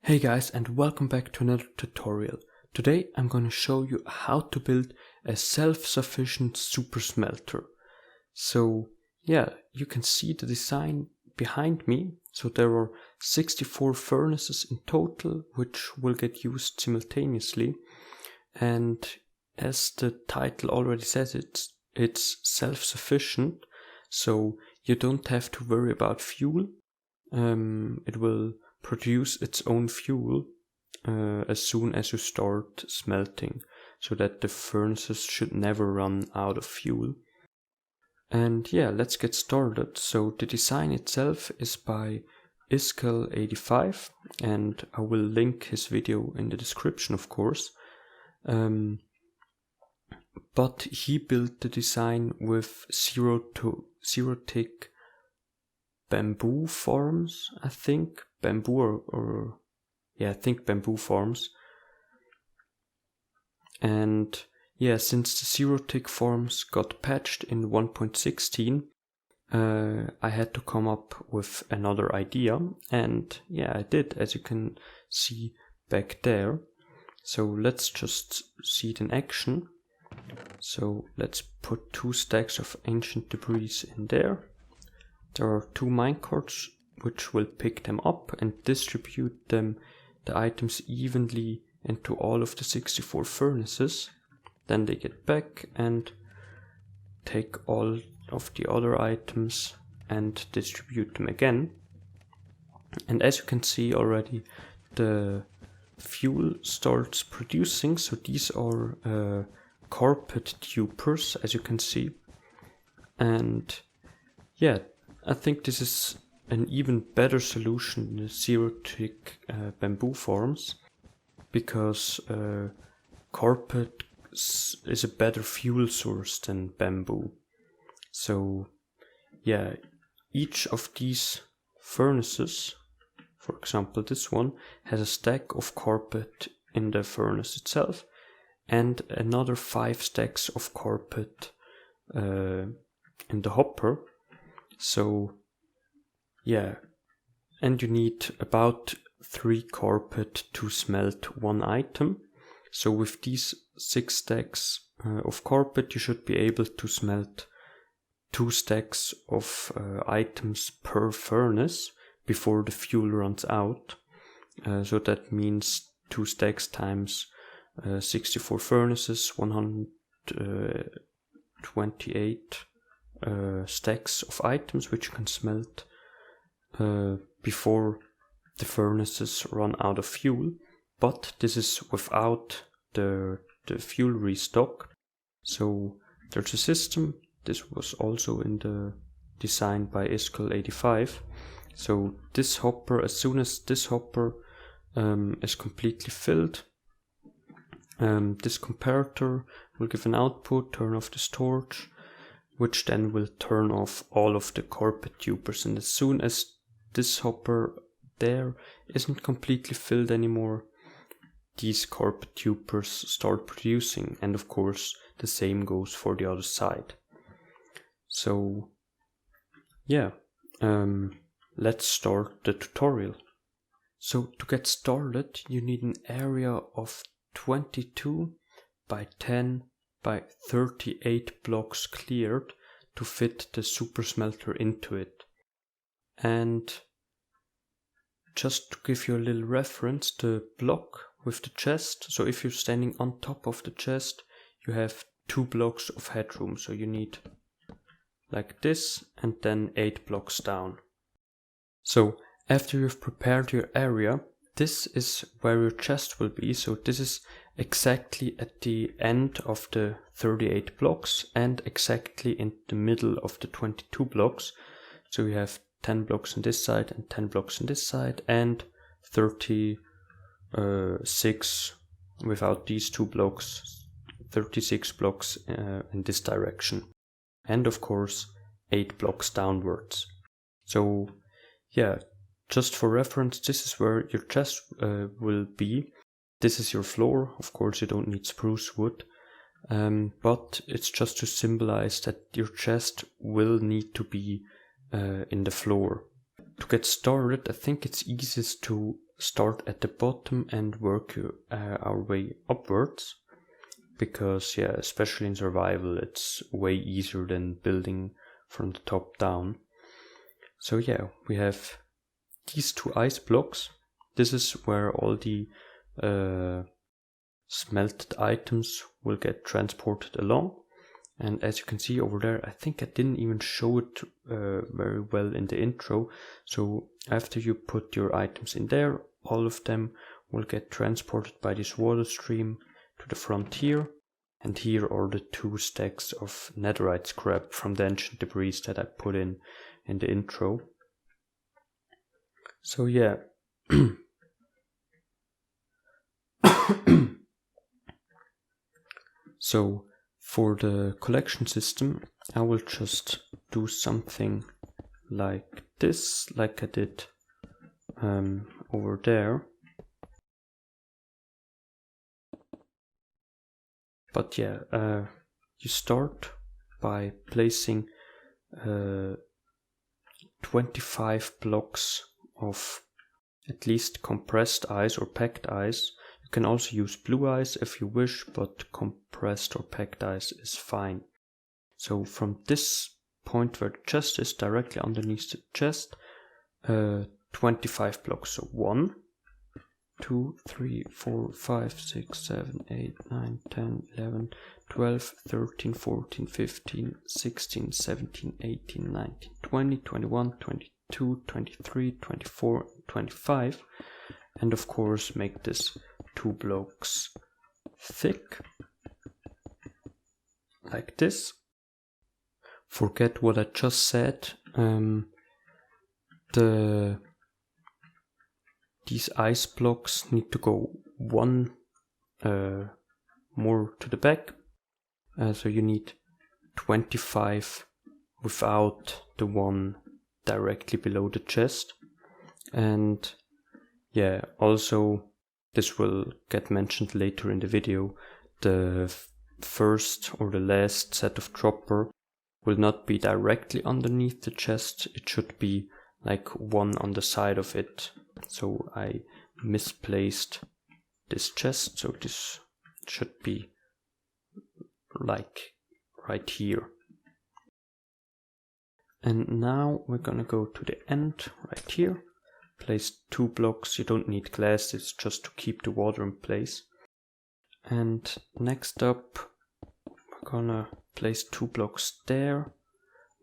Hey guys, and welcome back to another tutorial. Today I'm going to show you how to build a self-sufficient super smelter. So yeah, you can see the design behind me. So there are 64 furnaces in total, which will get used simultaneously. And as the title already says, it's self-sufficient, so you don't have to worry about fuel. It will produce its own fuel as soon as you start smelting, so that the furnaces should never run out of fuel. And yeah, let's get started. So the design itself is by Iskel85, and I will link his video in the description, of course. But he built the design with zero tick bamboo forms, I think. Bamboo I think bamboo forms. And yeah, since the zero tick forms got patched in 1.16, I had to come up with another idea, and yeah, I did, as you can see back there. So let's just see it in action. So let's put 2 stacks of ancient debris in there. There are 2 minecarts which will pick them up and distribute the items evenly into all of the 64 furnaces. Then they get back and take all of the other items and distribute them again. And as you can see already, the fuel starts producing. So these are carpet tubers, as you can see. And yeah, I think this is an even better solution than the zero tick bamboo forms, because carpet is a better fuel source than bamboo. So yeah, each of these furnaces, for example this one, has a stack of carpet in the furnace itself and another 5 stacks of carpet in the hopper. So yeah, and you need about 3 carpet to smelt 1 item. So with these 6 stacks of carpet, you should be able to smelt 2 stacks of items per furnace before the fuel runs out. So that means 2 stacks times 64 furnaces, 128 stacks of items which you can smelt before the furnaces run out of fuel. But this is without the fuel restock. So there's a system. This was also in the design by Iskel85. So this hopper, as soon as this hopper is completely filled, this comparator will give an output, turn off the storage, which then will turn off all of the carpet tubers. And as soon as this hopper there isn't completely filled anymore, these carpet tubers start producing, and of course the same goes for the other side. So yeah, let's start the tutorial. So to get started, you need an area of 22 by 10 by 38 blocks cleared to fit the super smelter into it. And just to give you a little reference, the block with the chest, so if you're standing on top of the chest, you have 2 blocks of headroom, so you need like this and then 8 blocks down. So after you've prepared your area, this is where your chest will be. So this is exactly at the end of the 38 blocks and exactly in the middle of the 22 blocks. So you have 10 blocks on this side and 10 blocks on this side, and 36 without these 2 blocks, 36 blocks in this direction, and of course 8 blocks downwards. So yeah, just for reference, this is where your chest will be. This is your floor. Of course you don't need spruce wood, but it's just to symbolize that your chest will need to be in the floor. To get started, I think it's easiest to start at the bottom and work our way upwards, because yeah, especially in survival, it's way easier than building from the top down. So yeah, we have these 2 ice blocks. This is where all the smelted items will get transported along. And as you can see over there, I think I didn't even show it very well in the intro. So after you put your items in there, all of them will get transported by this water stream to the front here. And here are the 2 stacks of netherite scrap from the ancient debris that I put in the intro. So yeah. So for the collection system, I will just do something like this, like I did over there. But yeah, you start by placing 25 blocks of at least compressed ice or packed ice. You can also use blue ice if you wish, but compressed or packed ice is fine. So from this point where the chest is, directly underneath the chest, 25 blocks. So 1, 2, 3, 4, 5, 6, 7, 8, 9, 10, 11, 12, 13, 14, 15, 16, 17, 18, 19, 20, 21, 22, 23, 24, 25. And of course make this 2 blocks thick, like this. Forget what I just said. These ice blocks need to go 1 more to the back. So you need 25 without the 1 directly below the chest. And yeah, also this will get mentioned later in the video. The first or the last set of dropper will not be directly underneath the chest. It should be like 1 on the side of it. So I misplaced this chest, so this should be like right here. And now we're gonna go to the end right here. Place 2 blocks. You don't need glass, it's just to keep the water in place. And next up, we're gonna place 2 blocks there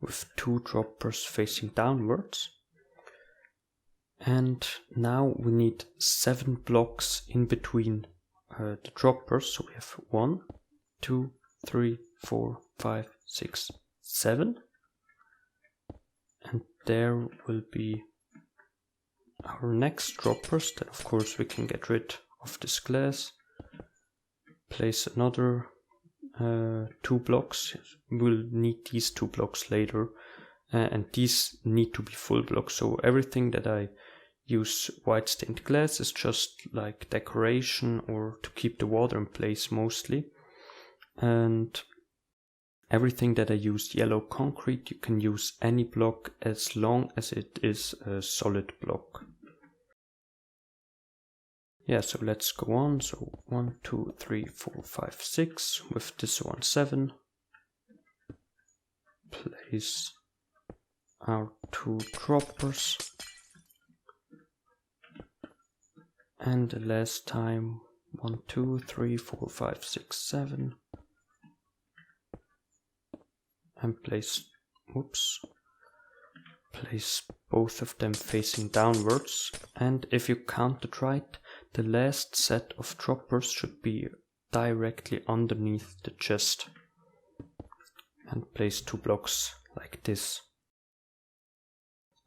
with 2 droppers facing downwards. And now we need 7 blocks in between the droppers. So we have 1, 2, 3, 4, 5, 6, 7. And there will be our next droppers. Then of course we can get rid of this glass. Place another 2 blocks. We'll need these 2 blocks later. And these need to be full blocks. So everything that I use white stained glass is just like decoration or to keep the water in place mostly. And everything that I use yellow concrete, you can use any block as long as it is a solid block. Yeah, so let's go on. So 1, 2, 3, 4, 5, 6. With this one 7. Place our 2 droppers. And the last time 1, 2, 3, 4, 5, 6, 7. And place both of them facing downwards. And if you count it right, the last set of droppers should be directly underneath the chest. And place 2 blocks like this.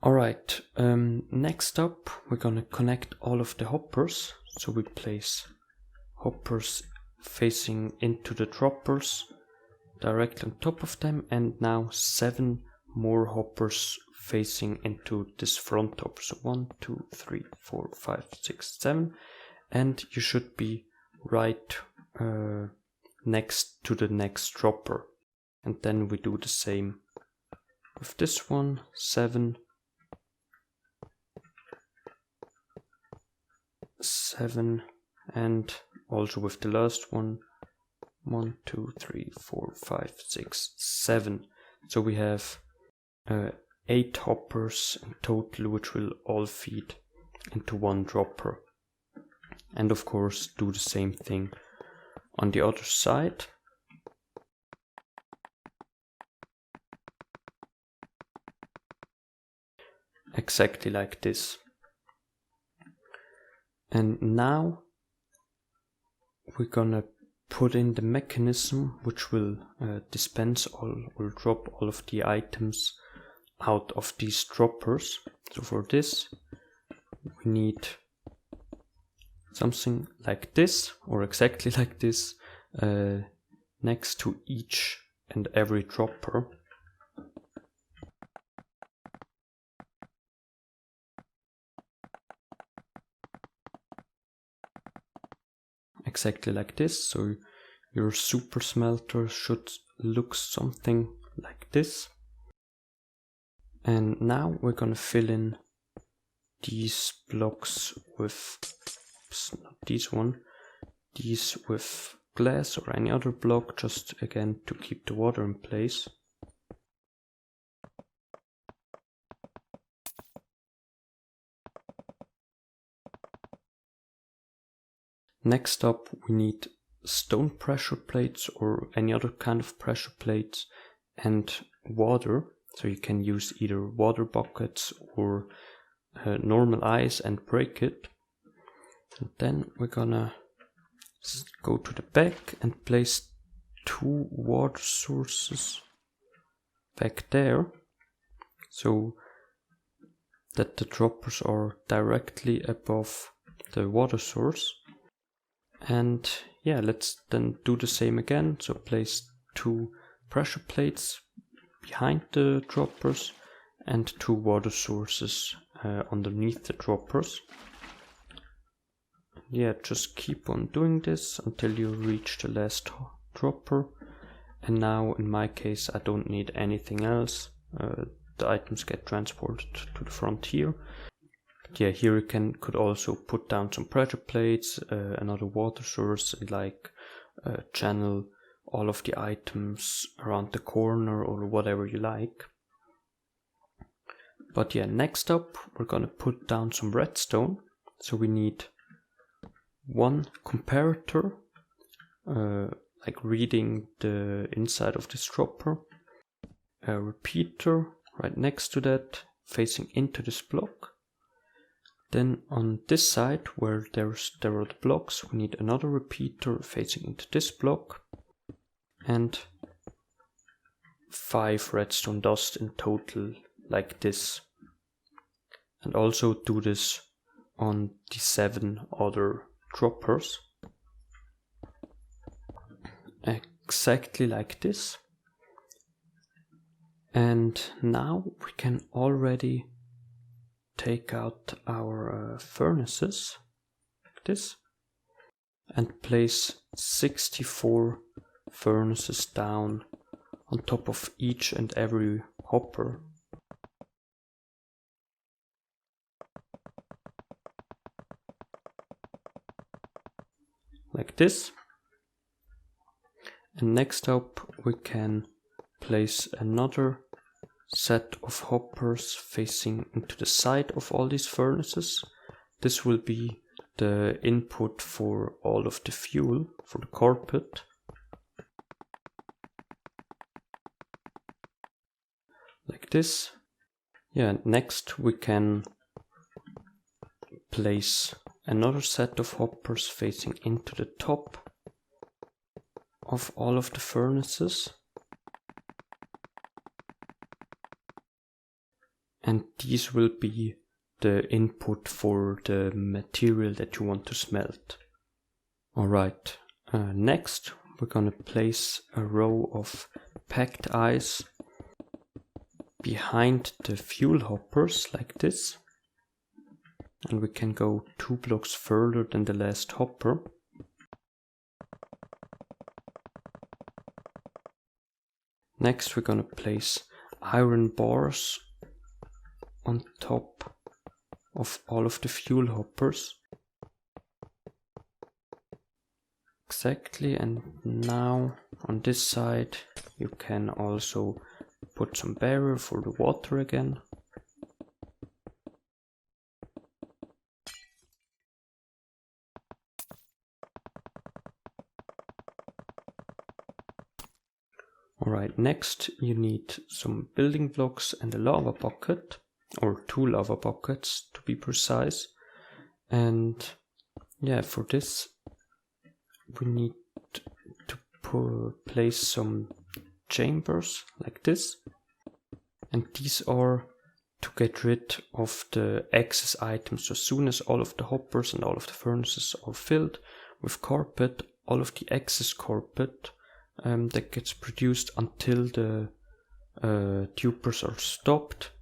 Alright, next up we're gonna connect all of the hoppers. So we place hoppers facing into the droppers directly on top of them, and now 7 more hoppers facing into this front top. So 1, 2, 3, 4, 5, 6, 7. And you should be right next to the next dropper. And then we do the same with this one, 7. 7, and also with the last one, 1, 2, 3, 4, 5, 6, 7. So we have 8 hoppers in total, which will all feed into one dropper. And of course do the same thing on the other side. Exactly like this. And now we're gonna put in the mechanism which will dispense or drop all of the items out of these droppers. So for this we need something like this, or exactly like this, next to each and every dropper. Exactly like this. So your super smelter should look something like this. And now we're gonna fill in these blocks with, oops, not these with glass or any other block, just again to keep the water in place. Next up we need stone pressure plates or any other kind of pressure plates and water. So you can use either water buckets or normal ice and break it. And then we're gonna go to the back and place 2 water sources back there, so that the droppers are directly above the water source. And yeah, let's then do the same again. So place 2 pressure plates behind the droppers and 2 water sources underneath the droppers. Yeah, just keep on doing this until you reach the last dropper. And now in my case I don't need anything else. The items get transported to the front here. But yeah, here you could also put down some pressure plates, another water source, and like channel all of the items around the corner or whatever you like. But yeah, next up we're gonna put down some redstone. So we need 1 comparator, like reading the inside of this dropper, a repeater right next to that facing into this block. Then on this side where there are the blocks, we need another repeater facing into this block, and 5 redstone dust in total like this. And also do this on the 7 other droppers. Exactly like this. And now we can already take out our furnaces like this and place 64 furnaces down on top of each and every hopper. Like this. And next up we can place another set of hoppers facing into the side of all these furnaces. This will be the input for all of the fuel for the carpet. Like this. Yeah, next we can place another set of hoppers facing into the top of all of the furnaces. And these will be the input for the material that you want to smelt. Alright, next we're gonna place a row of packed ice behind the fuel hoppers like this. And we can go 2 blocks further than the last hopper. Next we're gonna place iron bars on top of all of the fuel hoppers. Exactly, and now on this side you can also put some barrier for the water again. Alright, next you need some building blocks and a lava bucket, or 2 lava buckets to be precise. And yeah, for this we need to place some chambers like this, and these are to get rid of the excess items. So as soon as all of the hoppers and all of the furnaces are filled with carpet, all of the excess carpet that gets produced until the tubers are stopped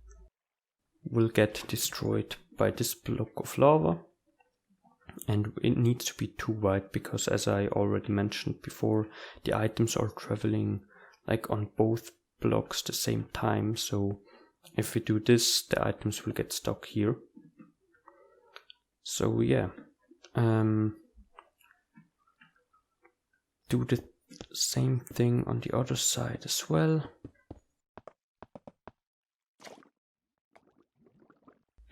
will get destroyed by this block of lava. And it needs to be too wide because, as I already mentioned before, the items are traveling like on both blocks the same time. So if we do this, the items will get stuck here. So yeah, do the same thing on the other side as well.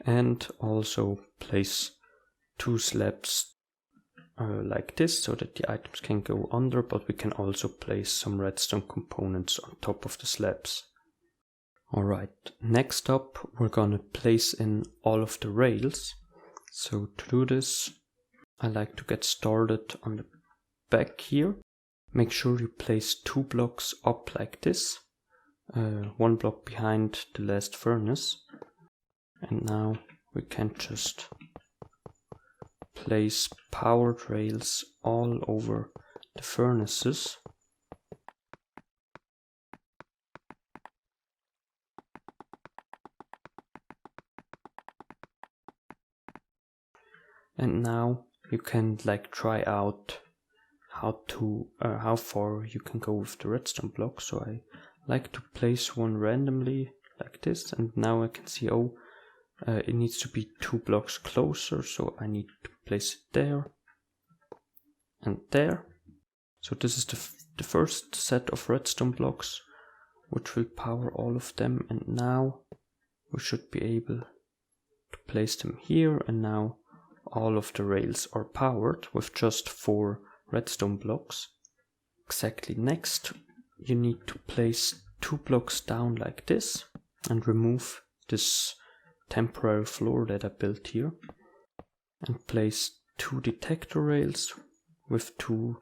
And also place 2 slabs like this, so that the items can go under, but we can also place some redstone components on top of the slabs. Alright, next up we're gonna place in all of the rails. So to do this, I like to get started on the back here. Make sure you place 2 blocks up like this, 1 block behind the last furnace. And now we can just place powered rails all over the furnaces. And now you can like try out how far you can go with the redstone block. So I like to place one randomly like this, and now I can see, oh, it needs to be 2 blocks closer, so I need to place it there and there. So this is the first set of redstone blocks, which will power all of them, and now we should be able to place them here, and now all of the rails are powered with just 4 redstone blocks. Exactly, next you need to place 2 blocks down like this and remove this temporary floor that I built here, and place 2 detector rails with 2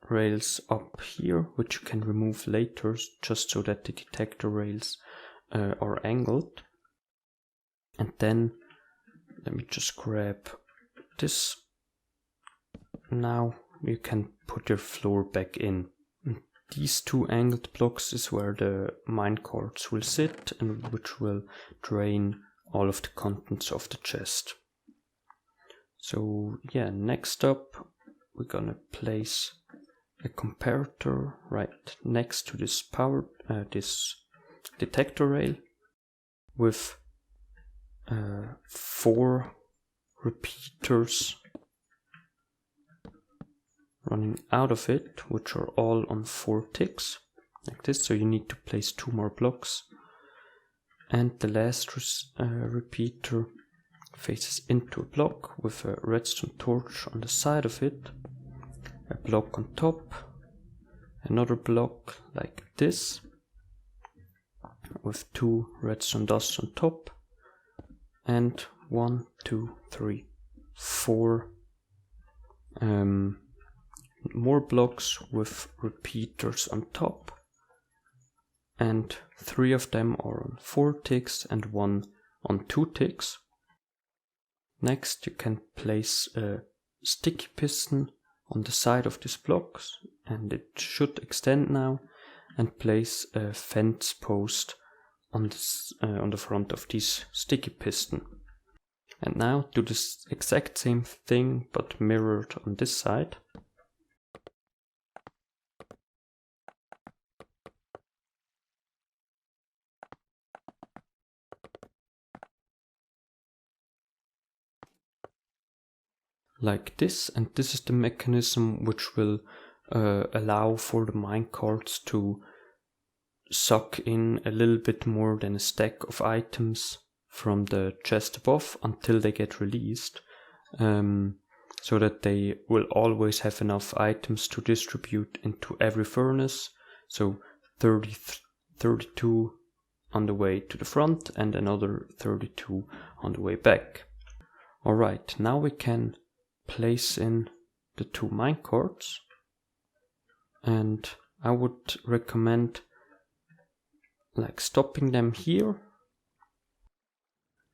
rails up here, which you can remove later just so that the detector rails are angled. And then let me just grab this. Now you can put your floor back in. These 2 angled blocks is where the minecarts will sit, and which will drain all of the contents of the chest. So yeah, next up we're gonna place a comparator right next to this this detector rail with 4 repeaters running out of it, which are all on 4 ticks like this. So you need to place 2 more blocks, and the last repeater faces into a block with a redstone torch on the side of it, a block on top, another block like this with 2 redstone dust on top, and 1, 2, 3, 4 more blocks with repeaters on top, and 3 of them are on 4 ticks and 1 on 2 ticks. Next you can place a sticky piston on the side of these blocks, and it should extend now, and place a fence post on the front of this sticky piston. And now do this exact same thing but mirrored on this side. like this, and this is the mechanism which will allow for the minecarts to suck in a little bit more than a stack of items from the chest above until they get released, so that they will always have enough items to distribute into every furnace. So 32 on the way to the front and another 32 on the way back. Alright, now we can place in the 2 minecarts, and I would recommend like stopping them here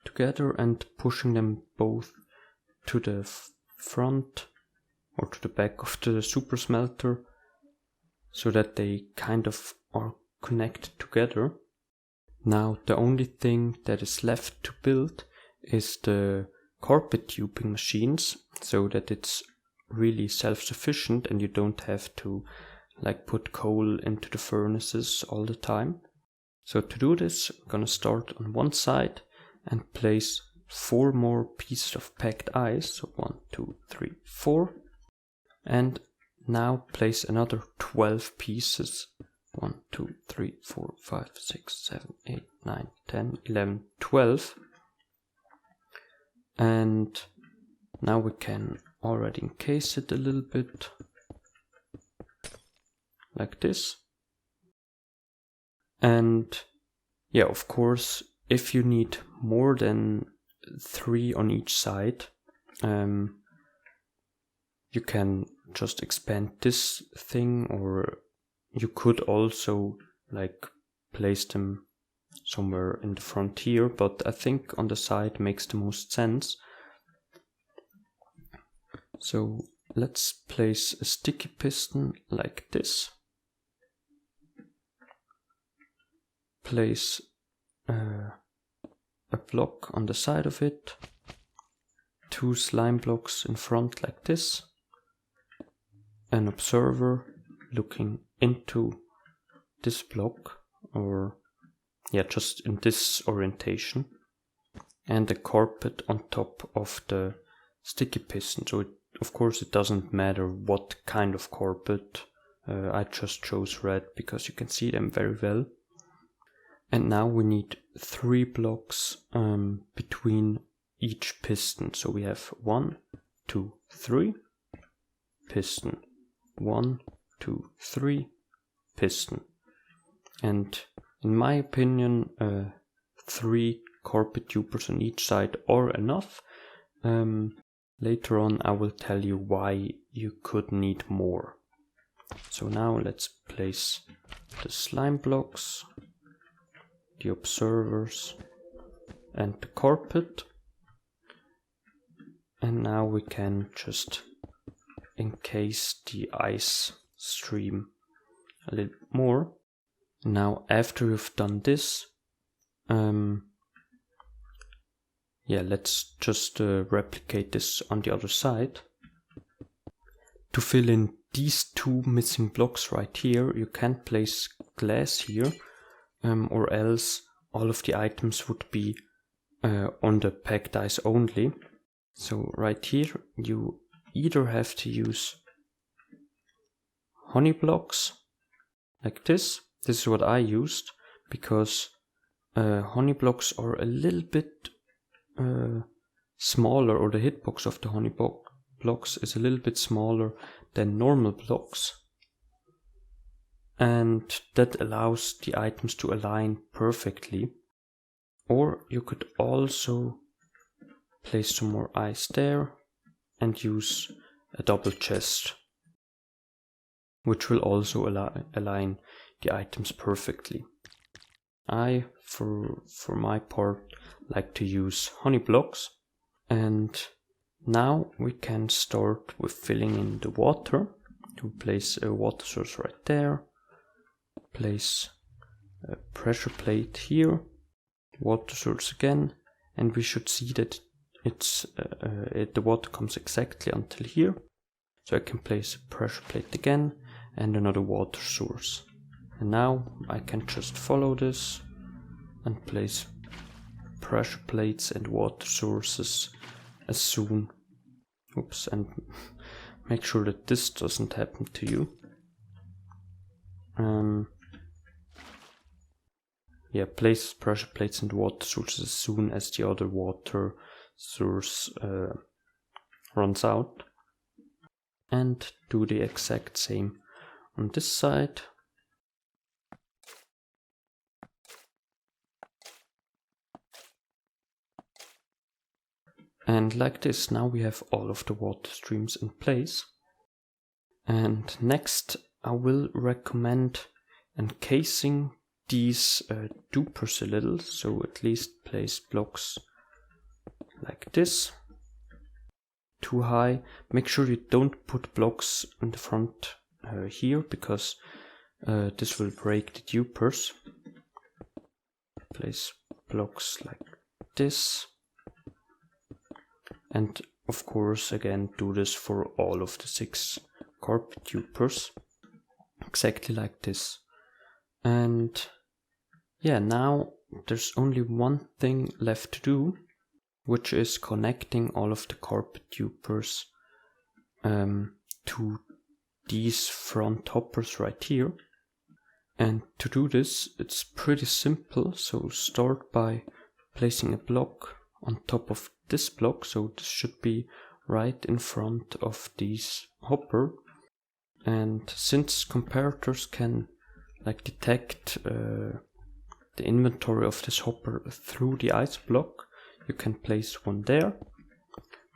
together and pushing them both to the front or to the back of the super smelter, so that they kind of are connected together. Now the only thing that is left to build is the carpet tubing machines, so that it's really self-sufficient and you don't have to like put coal into the furnaces all the time. So to do this, I'm gonna start on one side and place 4 more pieces of packed ice. So 1, 2, 3, 4. And now place another 12 pieces. 1, 2, 3, 4, 5, 6, 7, 8, 9, 10, 11, 12. And now we can already encase it a little bit, like this. And yeah, of course, if you need more than 3 on each side, you can just expand this thing, or you could also like place them somewhere in the front here, but I think on the side makes the most sense. So let's place a sticky piston like this. Place a block on the side of it, 2 slime blocks in front like this, an observer looking into this block, or yeah, just in this orientation, and a carpet on top of the sticky piston. So of course it doesn't matter what kind of carpet, I just chose red because you can see them very well. And now we need 3 blocks between each piston. So we have 1, 2, 3, piston, 1, 2, 3, piston. And in my opinion, 3 carpet tubers on each side are enough. Later on I will tell you why you could need more. So now let's place the slime blocks, the observers and the carpet, and now we can just encase the ice stream a little more. Now after you've done this, let's just replicate this on the other side. To fill in these 2 missing blocks right here, you can't place glass here, or else all of the items would be on the packed ice only. So right here you either have to use honey blocks like this. This is what I used, because honey blocks are a little bit smaller, or the hitbox of the honey blocks is a little bit smaller than normal blocks, and that allows the items to align perfectly. Or you could also place some more ice there and use a double chest, which will also align the items perfectly. I, for my part, like to use honey blocks. And now we can start with filling in the water. To place a water source right there, place a pressure plate here, water source again, and we should see that the water comes exactly until here. So I can place a pressure plate again and another water source. And now I can just follow this and place pressure plates and water sources as soon Oops, and make sure that this doesn't happen to you. Yeah, place pressure plates in the water source as soon as the other water source runs out. And do the exact same on this side. And like this, now we have all of the water streams in place. And next, I will recommend encasing these dupers a little, so at least place blocks like this. Too high. Make sure you don't put blocks in the front here, because this will break the dupers. Place blocks like this. And of course, again, do this for all of the 6 carpet dupers, exactly like this. And yeah, now there's only one thing left to do, which is connecting all of the carpet dupers to these front hoppers right here. And to do this, it's pretty simple. So start by placing a block on top of this block, so this should be right in front of this hopper. And since comparators can like detect the inventory of this hopper through the ice block, you can place one there,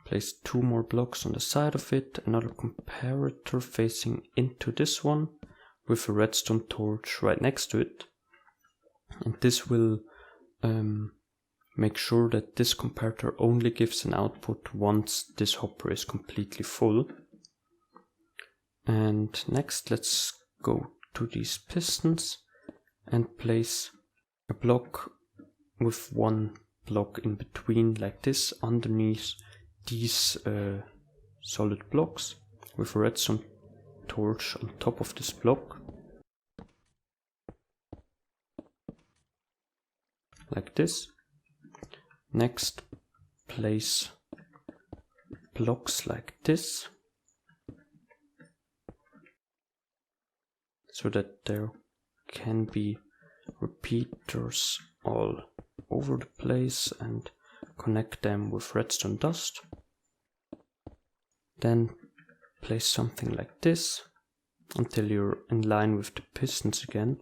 place 2 more blocks on the side of it, another comparator facing into this one with a redstone torch right next to it. And this will make sure that this comparator only gives an output once this hopper is completely full. And next, let's go to these pistons and place a block with 1 block in between like this underneath these solid blocks with a redstone torch on top of this block. Like this. Next, place blocks like this, so that there can be repeaters all over the place, and connect them with redstone dust. Then place something like this until you're in line with the pistons again,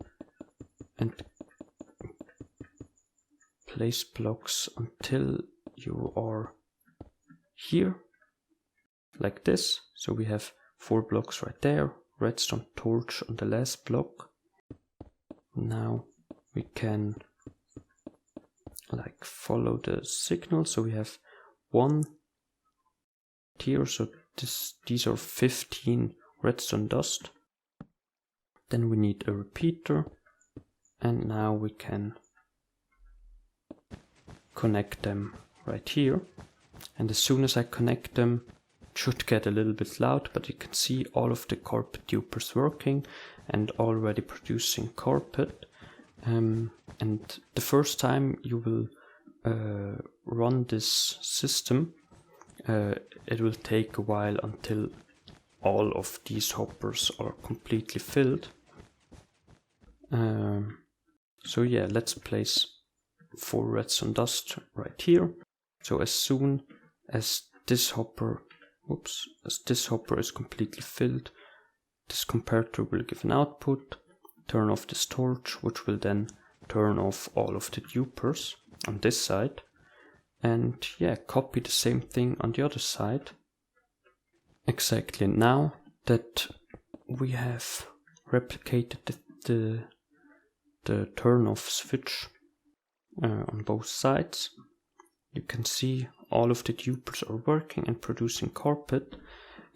and place blocks until you are here, like this. So we have 4 blocks right there, redstone torch on the last block. Now we can like follow the signal, so we have 1 here, so these are 15 redstone dust. Then we need a repeater, and now we can connect them right here. And as soon as I connect them, it should get a little bit loud, but you can see all of the carpet dupers working and already producing carpet. And the first time you will run this system, it will take a while until all of these hoppers are completely filled. So yeah, let's place 4 redstone dust right here. So as soon as this hopper is completely filled, this comparator will give an output, turn off this torch, which will then turn off all of the dupers on this side. And yeah, copy the same thing on the other side. Exactly. Now that we have replicated the turn off switch on both sides, you can see all of the dupers are working and producing carpet.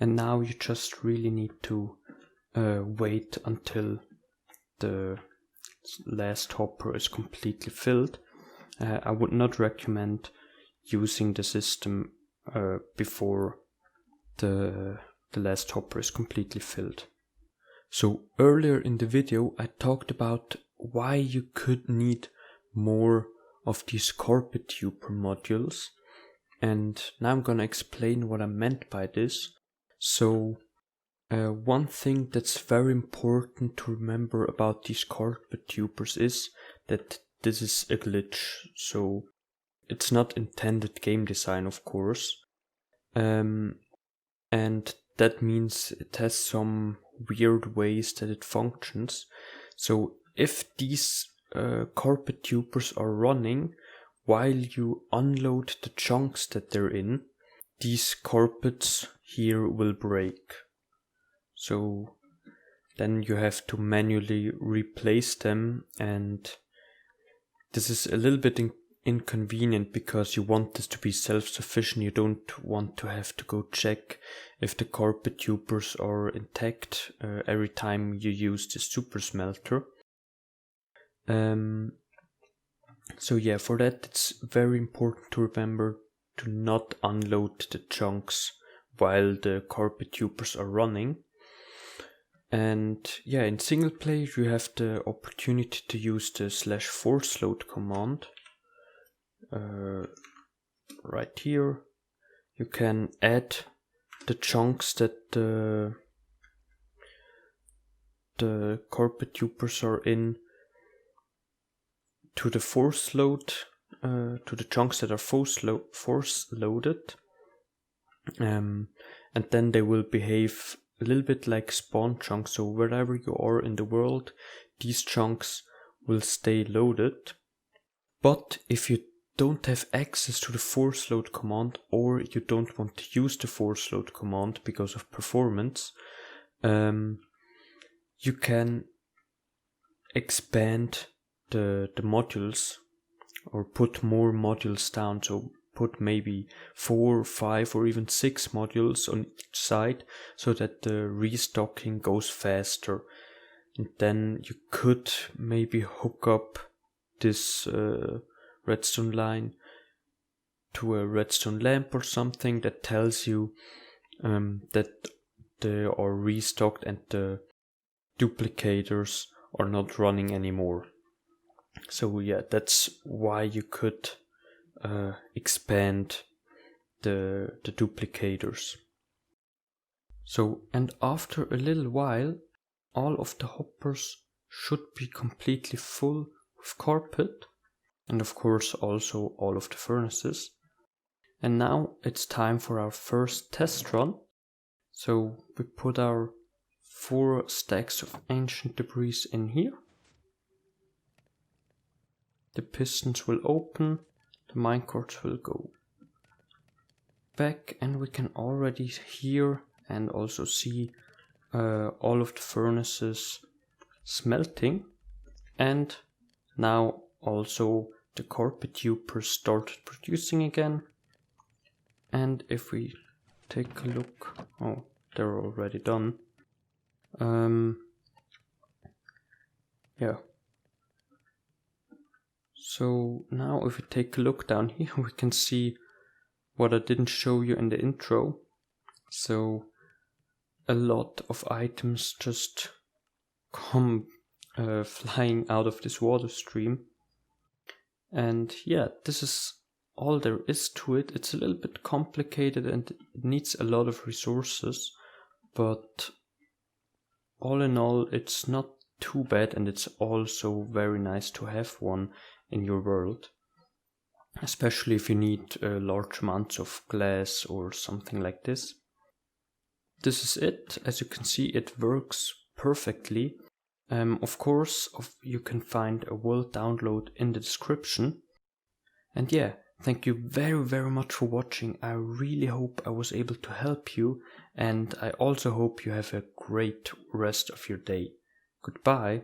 And now you just really need to wait until the last hopper is completely filled. I would not recommend using the system before the last hopper is completely filled. So earlier in the video I talked about why you could need more of these carpet duper modules, And now I'm gonna explain what I meant by this. So one thing that's very important to remember about these carpet tubers is that this is a glitch. So it's not intended game design, of course. And that means it has some weird ways that it functions. So if these carpet tubers are running while you unload the chunks that they're in, these carpets here will break. So then you have to manually replace them, and this is a little bit inconvenient because you want this to be self-sufficient. You don't want to have to go check if the carpet tubers are intact every time you use the super smelter. So yeah, for that it's very important to remember to not unload the chunks while the carpet tubers are running. And yeah, in single player you have the opportunity to use the /force load command. Right here you can add the chunks that the carpet tubers are in to the force load, to the chunks that are force loaded, and then they will behave a little bit like spawn chunks. So wherever you are in the world, these chunks will stay loaded. But if you don't have access to the force load command, or you don't want to use the force load command because of performance, you can expand the modules or put more modules down. So put maybe 4, 5 or even 6 modules on each side so that the restocking goes faster. And then you could maybe hook up this redstone line to a redstone lamp or something that tells you that they are restocked and the duplicators are not running anymore. So yeah, that's why you could expand the duplicators. So, and after a little while, all of the hoppers should be completely full with carpet, and of course also all of the furnaces. And now it's time for our first test run. So we put our 4 stacks of ancient debris in here. The pistons will open, the minecarts will go back, and we can already hear and also see all of the furnaces smelting, and now also the carpet tubers started producing again. And if we take a look, oh, they're already done. Yeah. So now if we take a look down here, we can see what I didn't show you in the intro. So a lot of items just come flying out of this water stream. And yeah, this is all there is to it. It's a little bit complicated and it needs a lot of resources, but all in all it's not too bad, and it's also very nice to have one in your world, especially if you need large amounts of glass or something like this. This is it. As you can see, it works perfectly. Of course, you can find a world download in the description. And yeah, thank you very, very much for watching. I really hope I was able to help you, and I also hope you have a great rest of your day. Goodbye.